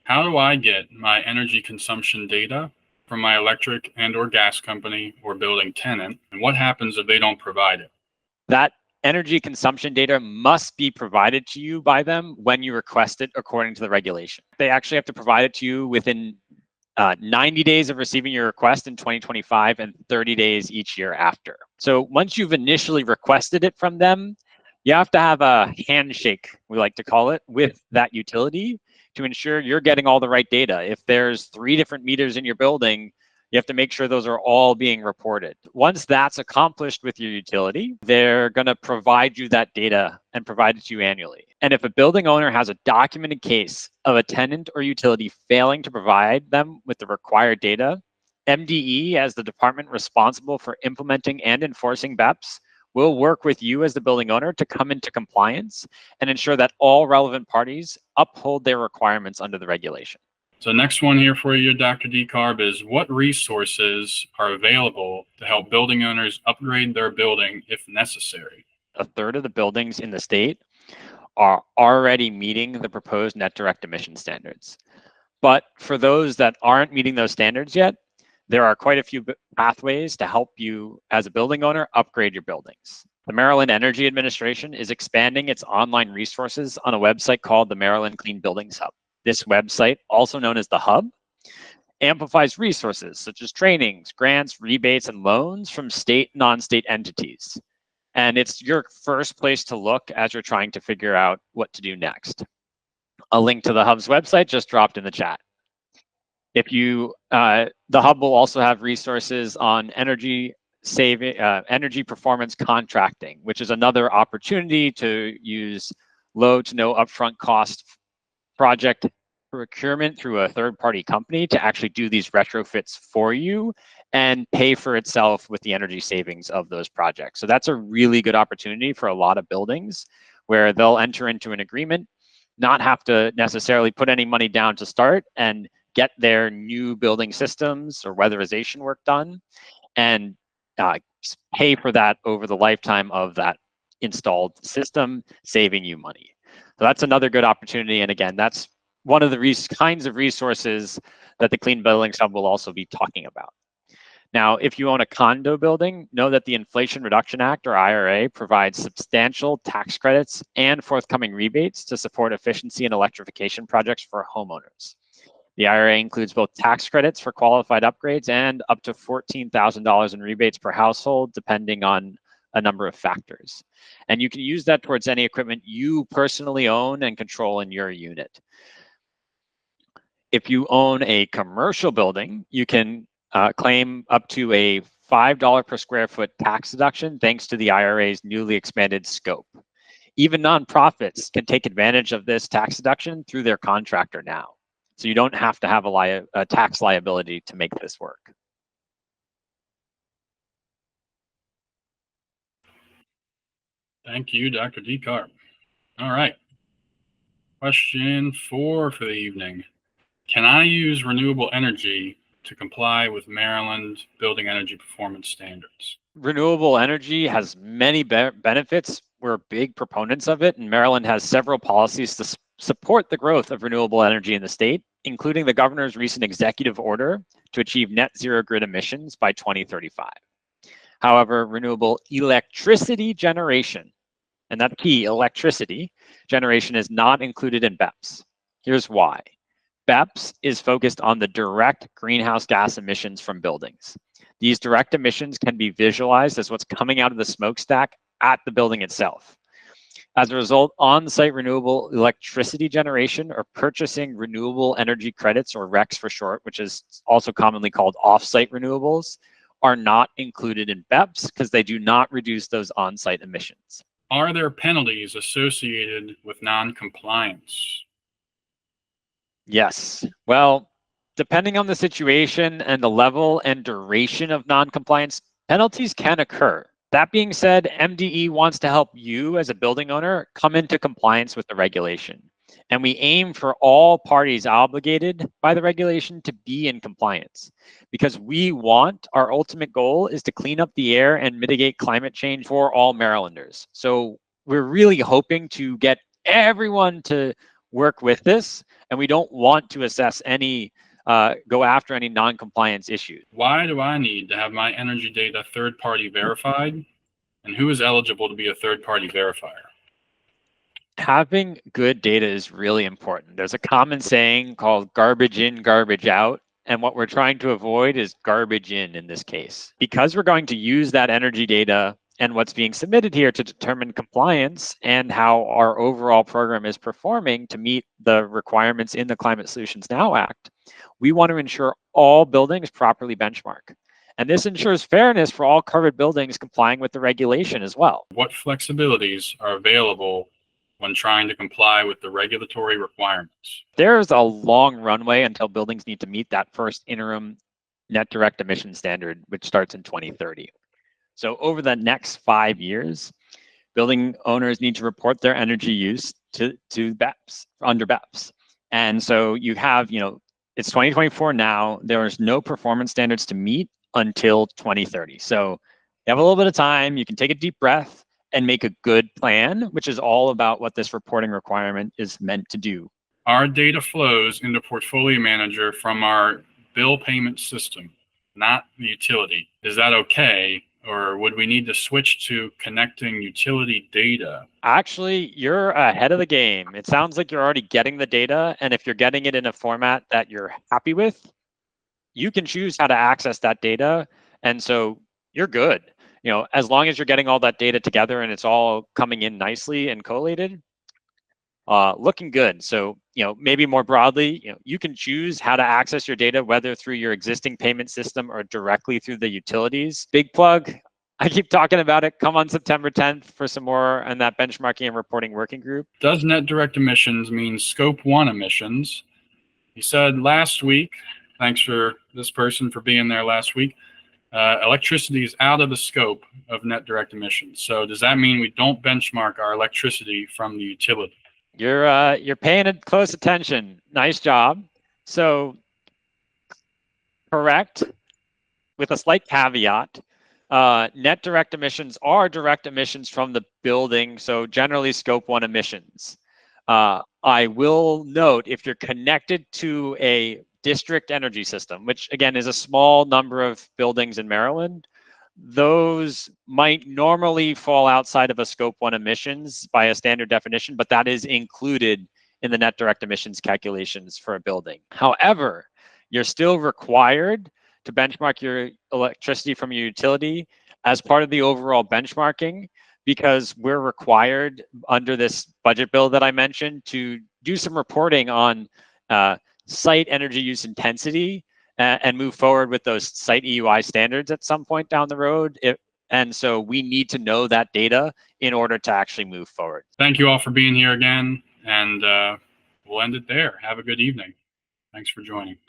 How do I get my energy consumption data from my electric and/or gas company or building tenant? And what happens if they don't provide it? That energy consumption data must be provided to you by them when you request it according to the regulation. They actually have to provide it to you within 90 days of receiving your request in 2025 and 30 days each year after. So once you've initially requested it from them, you have to have a handshake, we like to call it, with that utility to ensure you're getting all the right data. If there's 3 different meters in your building, you have to make sure those are all being reported. Once that's accomplished with your utility, they're going to provide you that data and provide it to you annually. And if a building owner has a documented case of a tenant or utility failing to provide them with the required data, MDE, as the department responsible for implementing and enforcing BEPS, will work with you as the building owner to come into compliance and ensure that all relevant parties uphold their requirements under the regulation. So next one here for you, Dr. Decarb, is what resources are available to help building owners upgrade their building if necessary? A third of the buildings in the state are already meeting the proposed net direct emission standards. But for those that aren't meeting those standards yet, there are quite a few pathways to help you as a building owner upgrade your buildings. The Maryland Energy Administration is expanding its online resources on a website called the Maryland Clean Buildings Hub. This website, also known as the Hub, amplifies resources such as trainings, grants, rebates, and loans from state and non-state entities. And it's your first place to look as you're trying to figure out what to do next. A link to the Hub's website just dropped in the chat. If you, the Hub will also have resources on energy performance contracting, which is another opportunity to use low to no upfront cost project procurement through a third-party company to actually do these retrofits for you and pay for itself with the energy savings of those projects. So that's a really good opportunity for a lot of buildings where they'll enter into an agreement, not have to necessarily put any money down to start and get their new building systems or weatherization work done and pay for that over the lifetime of that installed system, saving you money. So that's another good opportunity. And again, that's one of the kinds of resources that the Clean Buildings Hub will also be talking about. Now, if you own a condo building, know that the Inflation Reduction Act, or IRA, provides substantial tax credits and forthcoming rebates to support efficiency and electrification projects for homeowners. The IRA includes both tax credits for qualified upgrades and up to $14,000 in rebates per household, depending on a number of factors. And you can use that towards any equipment you personally own and control in your unit. If you own a commercial building, you can claim up to a $5 per square foot tax deduction thanks to the IRA's newly expanded scope. Even nonprofits can take advantage of this tax deduction through their contractor now. So you don't have to have a tax liability to make this work. Thank you, Dr. Decarb. All right. Question 4 for the evening. Can I use renewable energy to comply with Maryland building energy performance standards? Renewable energy has many benefits. We're big proponents of it, and Maryland has several policies to support the growth of renewable energy in the state, including the governor's recent executive order to achieve net zero grid emissions by 2035. However, renewable electricity generation, and that's key, electricity generation, is not included in BEPS. Here's why. BEPS is focused on the direct greenhouse gas emissions from buildings. These direct emissions can be visualized as what's coming out of the smokestack at the building itself. As a result, on-site renewable electricity generation or purchasing renewable energy credits, or RECs for short, which is also commonly called off-site renewables, are not included in BEPS because they do not reduce those on-site emissions. Are there penalties associated with non-compliance? Yes. Well, depending on the situation and the level and duration of non-compliance, penalties can occur. That being said, MDE wants to help you as a building owner come into compliance with the regulation. And we aim for all parties obligated by the regulation to be in compliance, because our ultimate goal is to clean up the air and mitigate climate change for all Marylanders. So we're really hoping to get everyone to work with this and we don't want to assess any, go after any non-compliance issues. Why do I need to have my energy data third-party verified? And who is eligible to be a third-party verifier? Having good data is really important. There's a common saying called garbage in, garbage out. And what we're trying to avoid is garbage in this case. Because we're going to use that energy data and what's being submitted here to determine compliance and how our overall program is performing to meet the requirements in the Climate Solutions Now Act, we want to ensure all buildings properly benchmark. And this ensures fairness for all covered buildings complying with the regulation as well. What flexibilities are available when trying to comply with the regulatory requirements? There's a long runway until buildings need to meet that first interim net direct emission standard, which starts in 2030. So over the next 5 years, building owners need to report their energy use to BEPS, under BEPS. And so you have, it's 2024 now, there's no performance standards to meet until 2030. So you have a little bit of time, you can take a deep breath and make a good plan, which is all about what this reporting requirement is meant to do. Our data flows into Portfolio Manager from our bill payment system, not the utility. Is that okay? Or would we need to switch to connecting utility data? Actually, you're ahead of the game. It sounds like you're already getting the data. And if you're getting it in a format that you're happy with, you can choose how to access that data. And so you're good. As long as you're getting all that data together and it's all coming in nicely and collated, looking good. So, maybe more broadly, you can choose how to access your data, whether through your existing payment system or directly through the utilities. Big plug. I keep talking about it. Come on September 10th for some more on that benchmarking and reporting working group. Does net direct emissions mean scope 1 emissions? You said last week, thanks for this person for being there last week, electricity is out of the scope of net direct emissions. So does that mean we don't benchmark our electricity from the utility? You're paying it close attention. Nice job. So correct, with a slight caveat. Net direct emissions are direct emissions from the building, so generally scope 1 emissions. I will note, if you're connected to a district energy system, which again is a small number of buildings in Maryland, those might normally fall outside of a scope 1 emissions by a standard definition, but that is included in the net direct emissions calculations for a building. However, you're still required to benchmark your electricity from your utility as part of the overall benchmarking, because we're required under this budget bill that I mentioned to do some reporting on site energy use intensity and move forward with those site EUI standards at some point down the road. And so we need to know that data in order to actually move forward. Thank you all for being here again, and we'll end it there. Have a good evening. Thanks for joining.